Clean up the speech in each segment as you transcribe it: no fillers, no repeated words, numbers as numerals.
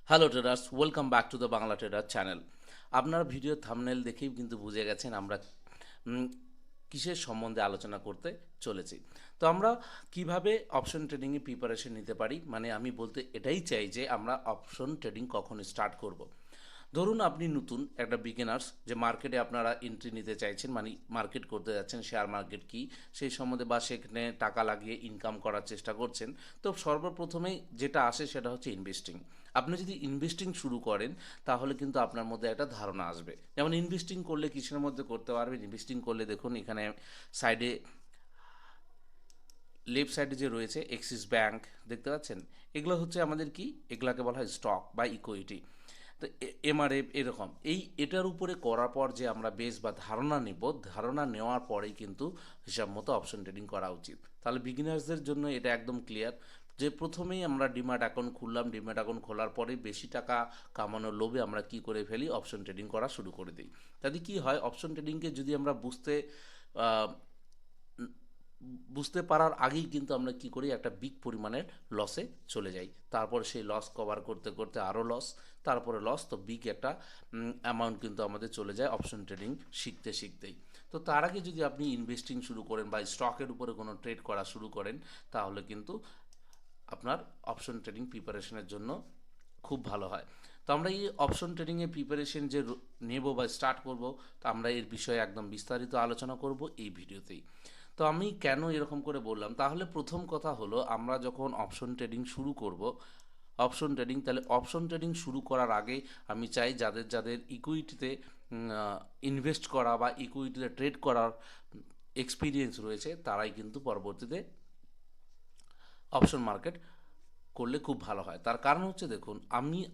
Hello traders, welcome back to the Bangla trader channel. আপনার video thumbnail দেখেই কিন্তু বুঝে গেছেন আমরা উম, কিসের সম্বন্ধে আলোচনা করতে চলেছি। তো আমরা কিভাবে অপশন ট্রেডিংয়ে প্রিপারেশন নিতে পারি, মানে আমি বলতে এটাই চাই যে আমরা অপশন ট্রেডিং কখন স্টার্ট করব। ধরুন আপনি নতুন একটা বিগিনার্স, যে মার্কেটে আপনারা এন্ট্রি নিতে চাইছেন, মানে মার্কেট করতে যাচ্ছেন, শেয়ার মার্কেট কি সেই সম্বন্ধে বা সেখানে টাকা লাগিয়ে ইনকাম করার চেষ্টা করছেন। তো সর্বপ্রথমেই যেটা আসে সেটা হচ্ছে ইনভেস্টিং। আপনি যদি ইনভেস্টিং শুরু করেন তাহলে কিন্তু আপনার মধ্যে একটা ধারণা আসবে, যেমন ইনভেস্টিং করলে কিসের মধ্যে করতে পারবেন। ইনভেস্টিং করলে দেখুন এখানে সাইডে, লেফট সাইডে যে রয়েছে এক্সিস ব্যাংক দেখতে পাচ্ছেন, এগুলো হচ্ছে আমাদের কি, এগুলাকে বলা হয় স্টক বা ইকুইটি। তো এমআরএফ এরকম এটার উপরে করার পর যে আমরা বেস বা ধারণা নেব, ধারণা নেওয়ার পরেই কিন্তু হিসাব মতো অপশন ট্রেডিং করা উচিত। তাহলে বিগিনার্সদের জন্য এটা একদম ক্লিয়ার যে প্রথমেই আমরা ডিম্যাট অ্যাকাউন্ট খুললাম, ডিম্যাট অ্যাকাউন্ট খোলার পরে বেশি টাকা কামানোর লোভে আমরা কি করে ফেলি, অপশন ট্রেডিং করা শুরু করে দিই। তাতে কি হয়, অপশন ট্রেডিংকে যদি আমরা আহ, বুঝতে পারার আগেই কিন্তু আমরা কি করি, একটা বিগ পরিমাণের লসে চলে যাই। তারপর সেই লস কভার করতে করতে আরও লস, তারপরে লস, তো বিগ একটা অ্যামাউন্ট কিন্তু আমাদের চলে যায় অপশন ট্রেডিং শিখতে শিখতেই। তো তার আগে যদি আপনি ইনভেস্টিং শুরু করেন বা স্টকের উপরে কোনো ট্রেড করা শুরু করেন, তাহলে কিন্তু আপনার অপশন ট্রেডিং প্রিপারেশনের জন্য খুব ভালো হয়। তো আমরা এই অপশন ট্রেডিংয়ে প্রিপারেশন যে নেব বা স্টার্ট করব, তো আমরা এর বিষয়ে একদম বিস্তারিত আলোচনা করব এই ভিডিওতেই। তো আমি কেন এরকম করে বললাম, তাহলে প্রথম কথা হলো, আমরা যখন অপশন ট্রেডিং শুরু করব, অপশন ট্রেডিং, তাহলে অপশন ট্রেডিং শুরু করার আগে আমি চাই যাদের যাদের ইকুইটিতে ইনভেস্ট করা বা ইকুইটিতে ট্রেড করার এক্সপিরিয়েন্স রয়েছে, তারাই কিন্তু পরবর্তীতে অপশন মার্কেট করলে খুব ভালো হয়। তার কারণ হচ্ছে দেখুন,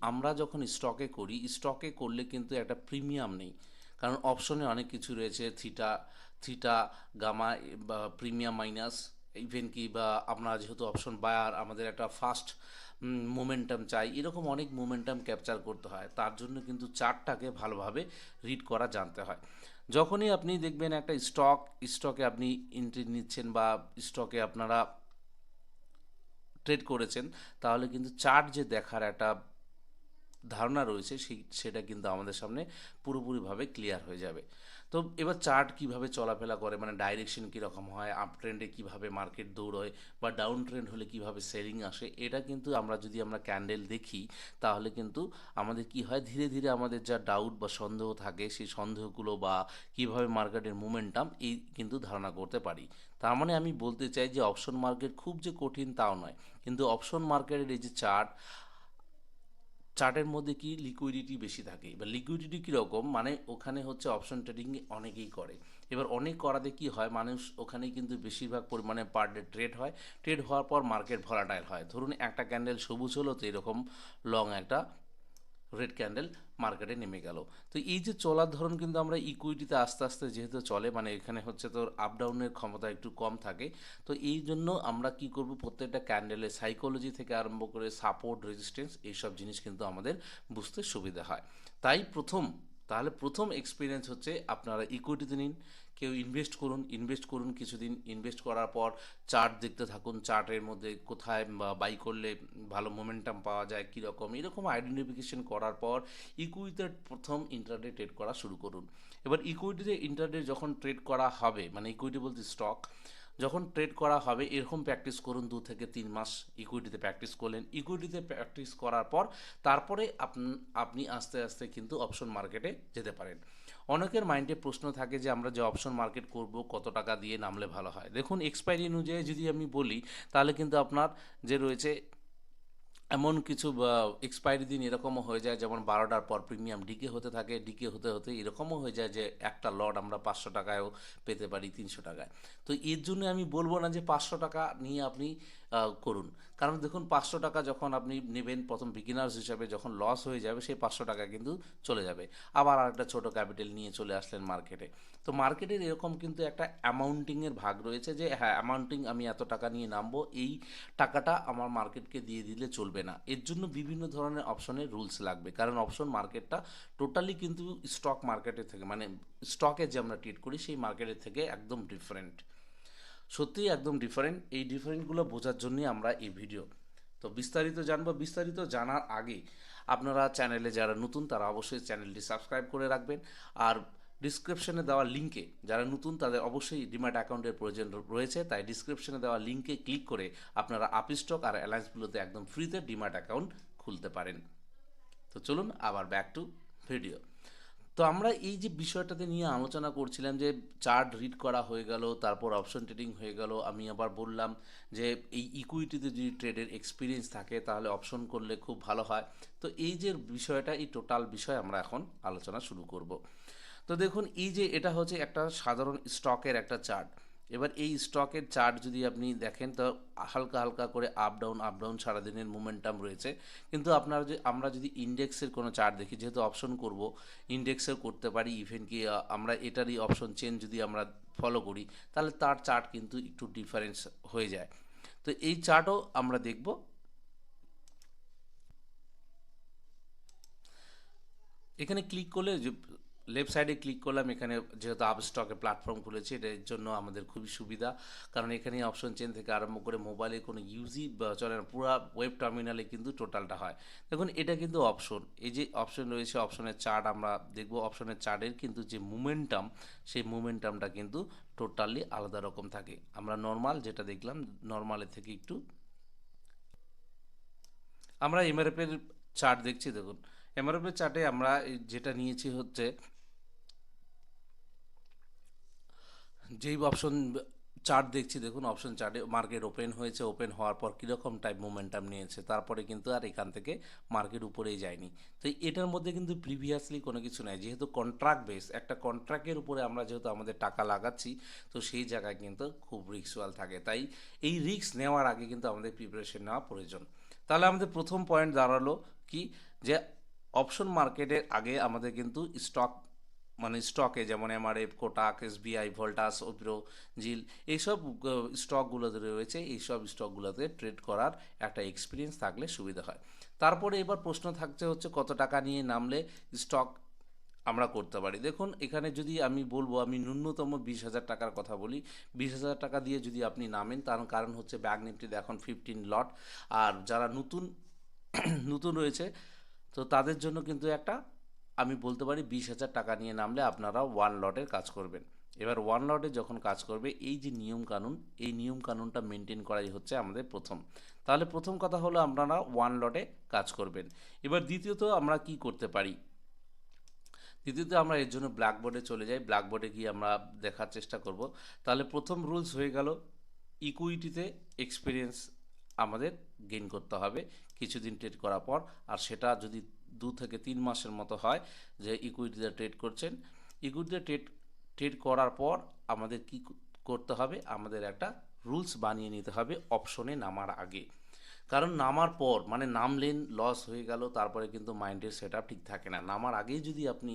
আমরা যখন স্টকে করি, স্টকে করলে কিন্তু একটা প্রিমিয়াম নেই, কারণ অপশনে অনেক কিছু রয়েছে, থিটা থিটা গামা বা প্রিমিয়াম মাইনাস, ইভেন কি বা আমরা যেহেতু অপশন বায়ার, আমাদের একটা ফাস্ট মোমেন্টাম চাই, এরকম অনেক মোমেন্টাম ক্যাপচার করতে হয়। তার জন্য কিন্তু চার্টটাকে ভালোভাবে রিড করা জানতে হয়। যখনই আপনি দেখবেন একটা স্টকে আপনি এন্ট্রি নিচ্ছেন বা স্টকে আপনারা ট্রেড করেছেন, তাহলে কিন্তু চার্ট যে দেখার একটা ধারণা রয়েছে সেটা কিন্তু আমাদের সামনে পুরোপুরিভাবে ক্লিয়ার হয়ে যাবে। তো এবার চার্ট কিভাবে চলাফেরা করে, মানে ডাইরেকশন কীরকম হয়, আপ ট্রেন্ডে কীভাবে মার্কেট দৌড়য় বা ডাউন ট্রেন্ড হলে কীভাবে সেলিং আসে, এটা কিন্তু আমরা ক্যান্ডেল দেখি, তাহলে কিন্তু আমাদের কি হয়, ধীরে ধীরে আমাদের যা ডাউট বা সন্দেহ থাকে সেই সন্দেহগুলো বা কীভাবে মার্কেটের মুমেন্টাম এই কিন্তু ধারণা করতে পারি। তার মানে আমি বলতে চাই যে অপশন মার্কেট খুব যে কঠিন তাও নয়, কিন্তু অপশন মার্কেটের এই যে চার্টের মধ্যে কি লিকুইডিটি বেশি থাকে। এবার লিকুইডিটি কীরকম, মানে ওখানে হচ্ছে অপশন ট্রেডিং অনেকেই করে। এবার অনেক করাতে কি হয়, মানুষ ওখানেই কিন্তু বেশিরভাগ পরিমাণে পার ডে ট্রেড হয়। ট্রেড হওয়ার পর মার্কেট ভলাটাইল হয়, ধরুন একটা ক্যান্ডেল সবুজ হলো, তো এরকম লং একটা রেড ক্যান্ডেল মার্কেটে নেমে গেল। তো এই যে চলার ধরন কিন্তু আমরা ইকুইটিতে আস্তে আস্তে যেহেতু চলে, মানে এখানে হচ্ছে তোর আপ ডাউনের ক্ষমতা একটু কম থাকে। তো এই জন্য আমরা কি করব, প্রত্যেকটা ক্যান্ডেলের সাইকোলজি থেকে আরম্ভ করে সাপোর্ট, রেজিস্ট্যান্স, এইসব জিনিস কিন্তু আমাদের বুঝতে সুবিধা হয়। তাই প্রথম এক্সপিরিয়েন্স হচ্ছে আপনারা ইকুইটিতে নিন, কেউ ইনভেস্ট করুন কিছুদিন, ইনভেস্ট করার পর চার্ট দেখতে থাকুন, চার্টের মধ্যে কোথায় বাই করলে ভালো মোমেন্টাম পাওয়া যায় কীরকম, এরকম আইডেন্টিফিকেশন করার পর ইকুইটিতে প্রথম ইন্টারডে ট্রেড করা শুরু করুন। এবার ইকুইটিতে ইন্টারডে যখন ট্রেড করা হবে, মানে ইকুইটি বলতে স্টক যখন ট্রেড করা হবে, এরকম প্র্যাকটিস করুন 2 থেকে 3 মাস। ইকুইটিতে প্র্যাকটিস করলেন, ইকুইটিতে প্র্যাকটিস করার পর তারপরে আপনি আস্তে আস্তে কিন্তু অপশন মার্কেটে যেতে পারেন। অনেকের মাইন্ডে প্রশ্ন থাকে যে আমরা যে অপশন মার্কেট করব কত টাকা দিয়ে নামলে ভালো হয়। দেখুন এক্সপায়ারি অনুযায়ী যদি আমি বলি, তাহলে কিন্তু আপনার যে রয়েছে এমন কিছু এক্সপায়ারি দিন এরকমও হয়ে যায়, যেমন 12টার পর প্রিমিয়াম ডিকে হতে থাকে, ডিকে হতে হতে এরকমও হয়ে যায় যে একটা লট আমরা 500 টাকায়ও পেতে পারি, 300 টাকায়। তো এর জন্য আমি বলবো না যে 500 টাকা নিয়ে আপনি করুন, কারণ দেখুন 500 টাকা যখন আপনি নেবেন প্রথম বিগিনার্স হিসাবে, যখন লস হয়ে যাবে সেই 500 টাকা কিন্তু চলে যাবে। আবার আরেকটা ছোটো ক্যাপিটাল নিয়ে চলে আসলেন মার্কেটে। তো মার্কেটের এরকম কিন্তু একটা অ্যামাউন্টিংয়ের ভাগ রয়েছে, যে হ্যাঁ অ্যামাউন্টিং আমি এত টাকা নিয়ে নামবো, এই টাকাটা আমার মার্কেটকে দিয়ে দিলে চলবে না। এর জন্য বিভিন্ন ধরনের অপশনের রুলস লাগবে, কারণ অপশন মার্কেটটা টোটালি কিন্তু স্টক মার্কেটের থেকে, মানে স্টকে যে আমরা ট্রেড করি সেই মার্কেটের থেকে একদম ডিফারেন্ট, সত্যিই একদম ডিফারেন্ট। এই ডিফারেন্টগুলো বোঝার জন্যই আমরা এই ভিডিও। তো বিস্তারিত জানবো, বিস্তারিত জানার আগে আপনারা চ্যানেলে যারা নতুন তারা অবশ্যই চ্যানেলটি সাবস্ক্রাইব করে রাখবেন। আর ডিসক্রিপশনে দেওয়া লিঙ্কে যারা নতুন তাদের অবশ্যই ডিম্যাট অ্যাকাউন্টের প্রয়োজন রয়েছে, তাই ডিসক্রিপশনে দেওয়া লিঙ্কে ক্লিক করে আপনারা আপস্টক আর অ্যালায়েন্সগুলোতে একদম ফ্রিতে ডিম্যাট অ্যাকাউন্ট খুলতে পারেন। তো চলুন আবার ব্যাক টু ভিডিও। তো আমরা এই যে বিষয়টাতে নিয়ে আলোচনা করছিলাম যে চার্ট রিড করা হয়ে গেল, তারপর অপশন ট্রেডিং হয়ে গেল, আমি আবার বললাম যে এই ইকুইটিতে যদি ট্রেডের এক্সপিরিয়েন্স থাকে তাহলে অপশন করলে খুব ভালো হয়। তো এই যে বিষয়টা, এই টোটাল বিষয় আমরা এখন আলোচনা শুরু করব। তো দেখুন, এই যে এটা হচ্ছে একটা সাধারণ স্টকের একটা চার্ট। এবার এই স্টকের চার্ট যদি আপনি দেখেন তো হালকা হালকা করে আপ ডাউন সারাদিনের মোমেন্টাম রয়েছে। কিন্তু আমরা যদি ইন্ডেক্সের কোনো চার্ট দেখি, যেহেতু অপশন করব ইন্ডেক্সের করতে পারি, ইভেন কি আমরা এটারই অপশন চেঞ্জ যদি আমরা ফলো করি তাহলে তার চার্ট কিন্তু একটু ডিফারেন্স হয়ে যায়। তো এই চার্টও আমরা দেখব। এখানে ক্লিক করলে যে লেফট সাইডে ক্লিক করলাম, এখানে যেহেতু আপস্টকে প্ল্যাটফর্ম খুলেছে এটার জন্য আমাদের খুবই সুবিধা, কারণ এখানে অপশন চেন থেকে আরম্ভ করে মোবাইলে কোনো ইউজই চলে না, পুরো ওয়েব টার্মিনালে কিন্তু টোটালটা হয়। দেখুন এটা কিন্তু অপশন, এই যে অপশন রয়েছে অপশনের চার্ট আমরা দেখব। অপশনের চার্টের কিন্তু যে মোমেন্টাম, সেই মোমেন্টামটা কিন্তু টোটালি আলাদা রকম থাকে। আমরা নর্মাল যেটা দেখলাম, নর্মালের থেকে একটু আমরা এমআরএফের চার্ট দেখছি। দেখুন এমআরএফের চার্টে আমরা যেটা নিয়েছি হচ্ছে যেই অপশন চার্ট দেখছি, দেখুন অপশন চার্টে মার্কেট ওপেন হয়েছে, ওপেন হওয়ার পর কীরকম টাইপ মোমেন্টাম নিয়েছে, তারপরে কিন্তু আর এখান থেকে মার্কেট উপরেই যায়নি। তো এটার মধ্যে কিন্তু প্রিভিয়াসলি কোনো কিছু নাই, যেহেতু কন্ট্রাক্ট বেস, একটা কন্ট্রাক্টের উপরে আমরা যেহেতু আমাদের টাকা লাগাচ্ছি, তো সেই জায়গায় কিন্তু খুব রিস্কওয়াল থাকে। তাই এই রিস্ক নেওয়ার আগে কিন্তু আমাদের প্রিপারেশন নেওয়া প্রয়োজন। তাহলে আমাদের প্রথম পয়েন্ট দাঁড়ালো কি, যে অপশন মার্কেটের আগে আমাদের কিন্তু স্টক, মানে স্টকে যেমন এমআরএফ, কোটাক, এসবিআই, ভোল্টাস, ওপ্রো, জিল, এইসব স্টকগুলোতে রয়েছে, এইসব স্টকগুলোতে ট্রেড করার একটা এক্সপিরিয়েন্স থাকলে সুবিধা হয়। তারপরে এবার প্রশ্ন থাকছে হচ্ছে কত টাকা নিয়ে নামলে স্টক আমরা করতে পারি। দেখুন এখানে যদি আমি বলবো, আমি ন্যূনতম 20,000 টাকার কথা বলি। 20,000 টাকা দিয়ে যদি আপনি নামেন, তার কারণ হচ্ছে ব্যাংক নিফটিতে এখন 15 লট, আর যারা নতুন নতুন রয়েছে তো তাদের জন্য কিন্তু একটা, আমি বলতে পারি 20,000 টাকা নিয়ে নামলে আপনারা ওয়ান লটের কাজ করবেন। এবার ওয়ান লটে যখন কাজ করবে, এই যে নিয়মকানুন, এই নিয়মকানুনটা মেনটেন করাই হচ্ছে আমাদের প্রথম। তাহলে প্রথম কথা হলো আপনারা ওয়ান লটে কাজ করবেন। এবার দ্বিতীয়ত আমরা কি করতে পারি, দ্বিতীয়ত আমরা এর জন্য ব্ল্যাকবোর্ডে চলে যাই, ব্ল্যাকবোর্ডে গিয়ে আমরা দেখার চেষ্টা করব। তাহলে প্রথম রুলস হয়ে গেল, ইকুইটিতে এক্সপিরিয়েন্স আমাদের গেইন করতে হবে কিছুদিন ট্রেড করার পর। আর সেটা যদি 2 থেকে 3 মাসের মতো হয় যে ইকুইটিতে ট্রেড করছেন, ইকুইটিতে ট্রেড ট্রেড করার পর আমাদের কি করতে হবে, আমাদের একটা রুলস বানিয়ে নিতে হবে অপশনে নামার আগে। কারণ নামার পর মানে নামলেন, লস হয়ে গেল, তারপরে কিন্তু মাইন্ডের সেট আপ ঠিক থাকে না। নামার আগেই যদি আপনি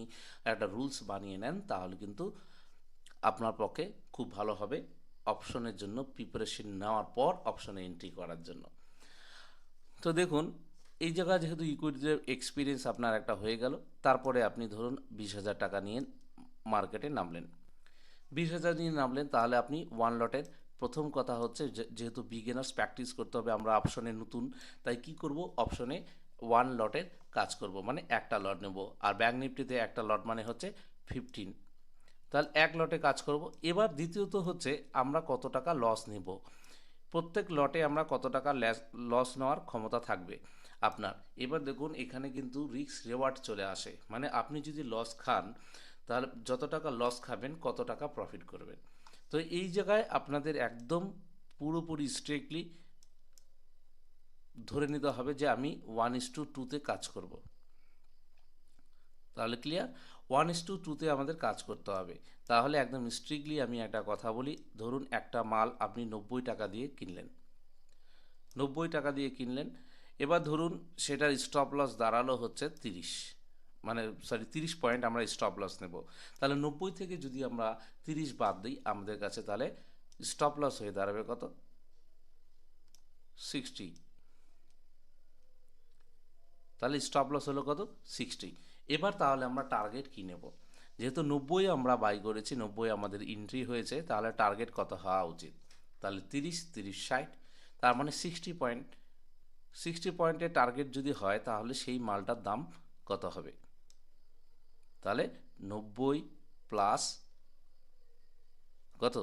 একটা রুলস বানিয়ে নেন তাহলে কিন্তু আপনার পক্ষে খুব ভালো হবে অপশনের জন্য প্রিপারেশন নেওয়ার পর অপশনে এন্ট্রি করার জন্য। তো দেখুন এই জায়গায় যেহেতু ইকুইটির এক্সপিরিয়েন্স আপনার একটা হয়ে গেল, তারপরে আপনি ধরুন 20,000 টাকা নিয়ে মার্কেটে নামলেন। 20,000 নিয়ে নামলেন, তাহলে আপনি ওয়ান লটের প্রথম কথা হচ্ছে যেহেতু বিগিনার্স প্র্যাকটিস করতে হবে, আমরা অপশনে নতুন, তাই কি করব, অপশনে ওয়ান লটের কাজ করব, মানে একটা লট নেব। আর ব্যাংক নিফটিতে একটা লট মানে হচ্ছে 15, তাহলে এক লটে কাজ করব। এবার দ্বিতীয়ত হচ্ছে আমরা কত টাকা লস নেব, প্রত্যেক লটে আমরা কত টাকা লস নেওয়ার ক্ষমতা থাকবে আপনার। এবার দেখুন এখানে কিন্তু রিস্ক রেওয়ার্ড চলে আসে, মানে আপনি যদি লস খান তাহলে যত টাকা লস খাবেন কত টাকা প্রফিট করবেন। তো এই জায়গায় আপনাদের একদম পুরোপুরি স্ট্রিক্টলি ধরে নিতে হবে যে আমি 1:2-তে কাজ করব। তাহলে ক্লিয়ার, 1:2-তে আমাদের কাজ করতে হবে। তাহলে একদম স্ট্রিক্টলি আমি একটা কথা বলি, ধরুন একটা মাল আপনি 90 টাকা দিয়ে কিনলেন, 90 টাকা দিয়ে কিনলেন। এবার ধরুন সেটার স্টপ লস দাঁড়ালো হচ্ছে 30, মানে সরি 30 পয়েন্ট আমরা স্টপ লস নেব। তাহলে 90 থেকে যদি আমরা 30 বাদ দিই আমাদের কাছে, তাহলে স্টপ লস হয়ে দাঁড়াবে কত, 60। তাহলে স্টপ লস হলো কত, 60। এবার তাহলে আমরা টার্গেট কী নেব, যেহেতু 90 আমরা বাই করেছি, 90 আমাদের এন্ট্রি হয়েছে, তাহলে টার্গেট কত হওয়া উচিত, তাহলে 30, 30, 60, তার মানে 60 পয়েন্ট 60 পয়েন্টের টার্গেট যদি হয় তাহলে সেই মালটার দাম কত হবে? তাহলে 90 প্লাস কত?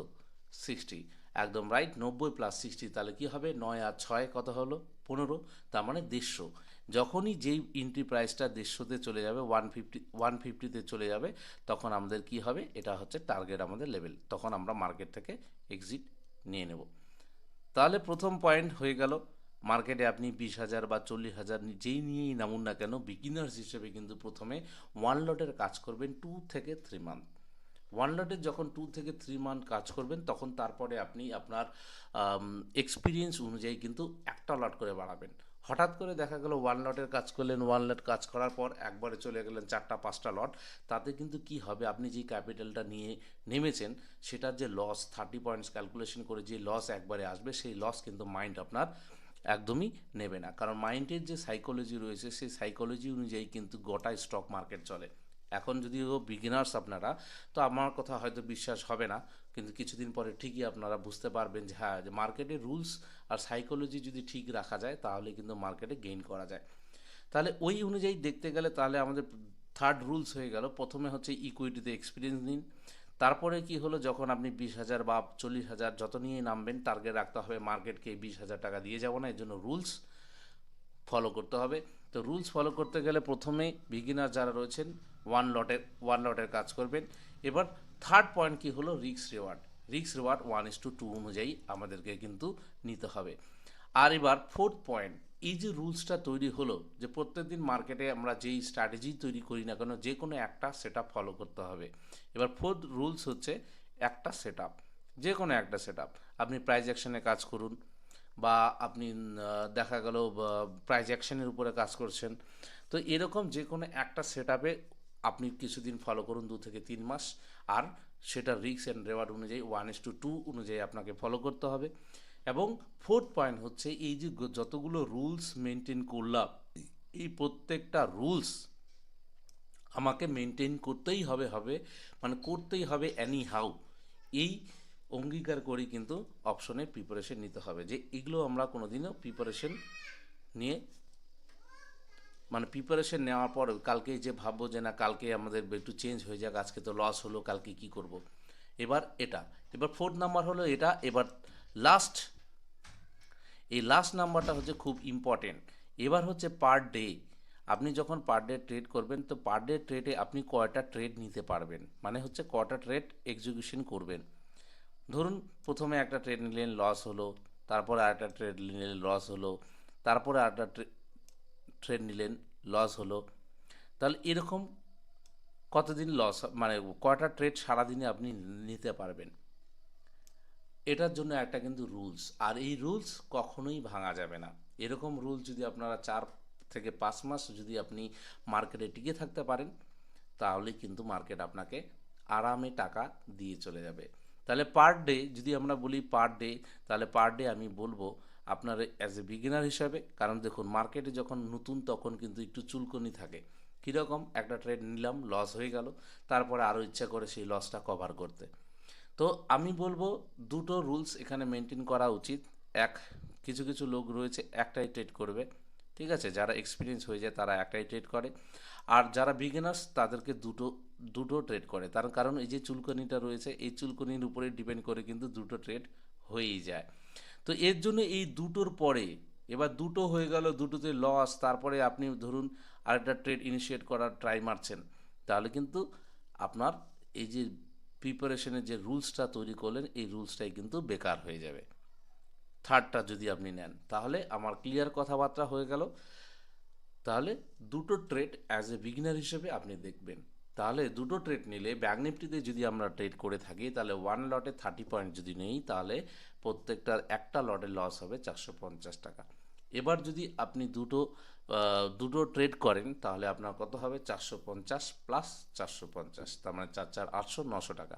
60, একদম রাইট। 90 প্লাস 60 তাহলে কি হবে? 9 আর 6 কত হলো? 15, তার মানে 150। যখনই যেই এন্ট্রি প্রাইসটা 150-তে চলে যাবে, 150-তে চলে যাবে, তখন আমাদের কি হবে? এটা হচ্ছে টার্গেট আমাদের লেভেল, তখন আমরা মার্কেট থেকে এক্সিট নিয়ে নেব। তাহলে প্রথম পয়েন্ট হয়ে গেল, মার্কেটে আপনি 20,000 বা 40,000 যেই নিয়েই নামুন না কেন, বিগিনার্স হিসেবে কিন্তু প্রথমে ওয়ান লটের কাজ করবেন 2 থেকে 3 মান্থ। ওয়ান লটের যখন 2 থেকে 3 মান্থ কাজ করবেন, তখন তারপরে আপনি আপনার এক্সপিরিয়েন্স অনুযায়ী কিন্তু একটা লট করে বাড়াবেন। হঠাৎ করে দেখা গেল ওয়ান লটের কাজ করলেন, ওয়ান লট কাজ করার পর একবারে চলে গেলেন 4টা 5টা লট, তাতে কিন্তু কি হবে? আপনি যে ক্যাপিটালটা নিয়ে নেমেছেন সেটার যে লস, 30 পয়েন্টস ক্যালকুলেশন করে যে লস একবারে আসবে, সেই লস কিন্তু মাইন্ড আপনার একদমই নেবে না। কারণ মাইন্ডের যে সাইকোলজি রয়েছে, সেই সাইকোলজি অনুযায়ী কিন্তু গোটা স্টক মার্কেট চলে। এখন যদিও বিগিনার্স আপনারা, তো আমার কথা হয়তো বিশ্বাস হবে না, কিন্তু কিছুদিন পরে ঠিকই আপনারা বুঝতে পারবেন যে হ্যাঁ, যে মার্কেটের রুলস আর সাইকোলজি যদি ঠিক রাখা যায় তাহলে কিন্তু মার্কেটে গেইন করা যায়। তাহলে ওই অনুযায়ী দেখতে গেলে তাহলে আমাদের থার্ড রুলস হয়ে গেল, প্রথমে হচ্ছে ইকুইটিতে এক্সপিরিয়েন্স নিন। তারপরে কি হলো, যখন আপনি 20,000 বা 40,000 যত নিয়ে নামবেন, টার্গেট রাখতে হবে মার্কেটকে 20,000 টাকা দিয়ে যাব না, এর জন্য রুলস ফলো করতে হবে। তো রুলস ফলো করতে গেলে প্রথমে বিগিনার যারা রয়েছেন ওয়ান লটের কাজ করবেন। এবার থার্ড পয়েন্ট কি হলো? রিস্ক রিওয়ার্ড 1:2 অনুযায়ী আমাদেরকে কিন্তু নিতে হবে। আর এবার ফোর্থ পয়েন্ট, এই যে রুলসটা তৈরি হলো, যে প্রত্যেকদিন মার্কেটে আমরা যেই স্ট্র্যাটেজি তৈরি করি না কেন, যে কোনো একটা সেট আপ ফলো করতে হবে। এবার ফোর্থ রুলস হচ্ছে একটা সেট আপ, যে কোনো একটা সেট আপ। আপনি প্রাইজ অ্যাকশনে কাজ করুন, বা আপনি দেখা গেল প্রাইজ অ্যাকশনের উপরে কাজ করছেন, তো এরকম যে কোনো একটা সেট আপে আপনি কিছুদিন ফলো করুন, 2 থেকে 3 মাস। আর সেটা রিস্ক অ্যান্ড রেওয়ার্ড অনুযায়ী 1:2 অনুযায়ী আপনাকে ফলো করতে হবে। এবং ফোর্থ পয়েন্ট হচ্ছে, এই যে যতগুলো রুলস মেনটেন করলাম, এই প্রত্যেকটা রুলস আমাকে মেনটেন করতেই হবে, মানে করতেই হবে অ্যানি হাউ। এই অঙ্গীকার করি কিন্তু অপশনে প্রিপারেশন নিতে হবে, যে এগুলো আমরা কোনোদিনও প্রিপারেশন নিয়ে, মানে প্রিপারেশন নেওয়ার পর কালকে যে ভাববো যে না কালকে আমাদের একটু চেঞ্জ হয়ে যাক, আজকে তো লস হলো, কালকে কি করব। এবার ফোর্থ নাম্বার হলো এটা। এবার লাস্ট, এই লাস্ট নাম্বারটা হচ্ছে খুব ইম্পর্টেন্ট। এবার হচ্ছে পার ডে, আপনি যখন পার ডে ট্রেড করবেন, তো পার ডে ট্রেডে আপনি কয়টা ট্রেড নিতে পারবেন, মানে হচ্ছে কয়টা ট্রেড এক্সিকিউশন করবেন। ধরুন প্রথমে একটা ট্রেড নিলেন, লস হলো, তারপরে আরেকটা ট্রেড নিলেন, লস হলো, তারপরে আরেকটা ট্রেড নিলেন, লস হলো। তাহলে এরকম কতদিন লস, মানে কয়টা ট্রেড সারাদিনে আপনি নিতে পারবেন, এটার জন্য একটা কিন্তু রুলস, আর এই রুলস কখনোই ভাঙা যাবে না। এরকম রুলস যদি আপনারা 4 থেকে 5 মাস যদি আপনি মার্কেটে টিকে থাকতে পারেন, তাহলে কিন্তু মার্কেট আপনাকে আরামে টাকা দিয়ে চলে যাবে। তাহলে পার ডে যদি আমরা বলি পার ডে, তাহলে পার ডে আমি বলবো আপনার অ্যাজ এ বিগিনার হিসাবে, কারণ দেখুন মার্কেটে যখন নতুন তখন কিন্তু একটু চুলকনি থাকে। কীরকম? একটা ট্রেড নিলাম, লস হয়ে গেল, তারপরে আরও ইচ্ছা করে সেই লসটা কভার করতে। তো আমি বলবো দুটো রুলস এখানে মেনটেন করা উচিত। এক, কিছু কিছু লোক রয়েছে একটাই ট্রেড করবে, ঠিক আছে, যারা এক্সপিরিয়েন্স হয়ে যায় তারা একটাই ট্রেড করে। আর যারা বিগিনার্স তাদেরকে দুটো দুটো ট্রেড করে, তার কারণ এই যে চুলকনিটা রয়েছে, এই চুলকনির উপরে ডিপেন্ড করে কিন্তু দুটো ট্রেড হয়েই যায়। তো এর জন্য এই দুটোর পরে, এবার দুটো হয়ে গেল, দুটোতে লস, তারপরে আপনি ধরুন আরেকটা ট্রেড ইনিশিয়েট করার ট্রাই মারছেন, তাহলে কিন্তু আপনার এই যে প্রিপারেশনের যে রুলসটা তৈরি করলেন, এই রুলসটাই কিন্তু বেকার হয়ে যাবে। থার্ডটা যদি আপনি নেন, তাহলে আমার ক্লিয়ার কথাবার্তা হয়ে গেল। তাহলে দুটো ট্রেড অ্যাজ এ বিগিনার হিসেবে আপনি দেখবেন। তাহলে দুটো ট্রেড নিলে ব্যাঙ্ক নিফটিতে যদি আমরা ট্রেড করে থাকি, তাহলে ওয়ান লটে 30 পয়েন্ট যদি নেই, তাহলে প্রত্যেকটার একটা লটে লস হবে 450 টাকা। এবার যদি আপনি দুটো ট্রেড করেন, তাহলে আপনার কত হবে? 450 প্লাস 450, তার মানে 4 4 800, 900 টাকা।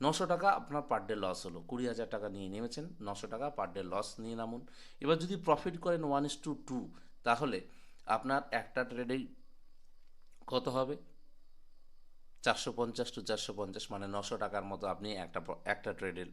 900 টাকা আপনার পার ডে লস হলো। 20,000 টাকা নিয়ে নেমেছেন, 900 টাকা পার ডে লস নিয়ে নামুন। এবার যদি প্রফিট করেন 1:2, তাহলে আপনার একটা ট্রেডেই কত হবে? 450 টু 450, মানে 900 টাকার মতো আপনি একটা ট্রেডের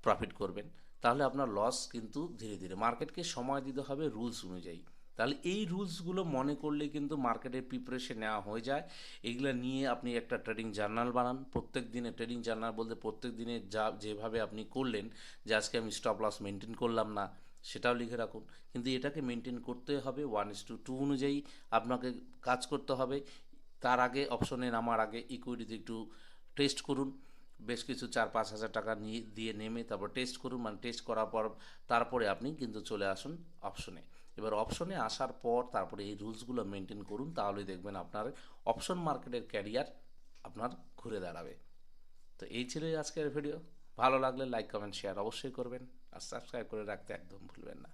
প্রফিট করবেন। তাহলে আপনার লস কিন্তু ধীরে ধীরে, মার্কেটকে সময় দিতে হবে রুলস অনুযায়ী। তাহলে এই রুলসগুলো মনে করলে কিন্তু মার্কেটের প্রিপারেশন নেওয়া হয়ে যায়। এগুলো নিয়ে আপনি একটা ট্রেডিং জার্নাল বানান, প্রত্যেক দিনে ট্রেডিং জার্নাল বলতে প্রত্যেক দিনে যা যেভাবে আপনি করলেন, যে আজকে আমি স্টপ লস মেনটেন করলাম না, সেটাও লিখে রাখুন। কিন্তু এটাকে মেনটেন করতে হবে 1:2 অনুযায়ী আপনাকে কাজ করতে হবে। তার আগে অপশনে নামার আগে ইকুইটিতে একটু টেস্ট করুন, বেশ কিছু 4-5 হাজার টাকা নিয়ে দিয়ে নেমে তারপর টেস্ট করুন, মানে টেস্ট করার পর তারপরে আপনি কিন্তু চলে আসুন অপশনে। এবার অপশনে আসার পর তারপরে এই রুলসগুলো মেনটেন করুন, তাহলেই দেখবেন আপনার অপশন মার্কেটের ক্যারিয়ার আপনার ঘুরে দাঁড়াবে। তো এই ছিল আজকের ভিডিও। ভালো লাগলে লাইক কমেন্ট শেয়ার অবশ্যই করবেন, আর সাবস্ক্রাইব করে রাখতে একদম ভুলবেন না।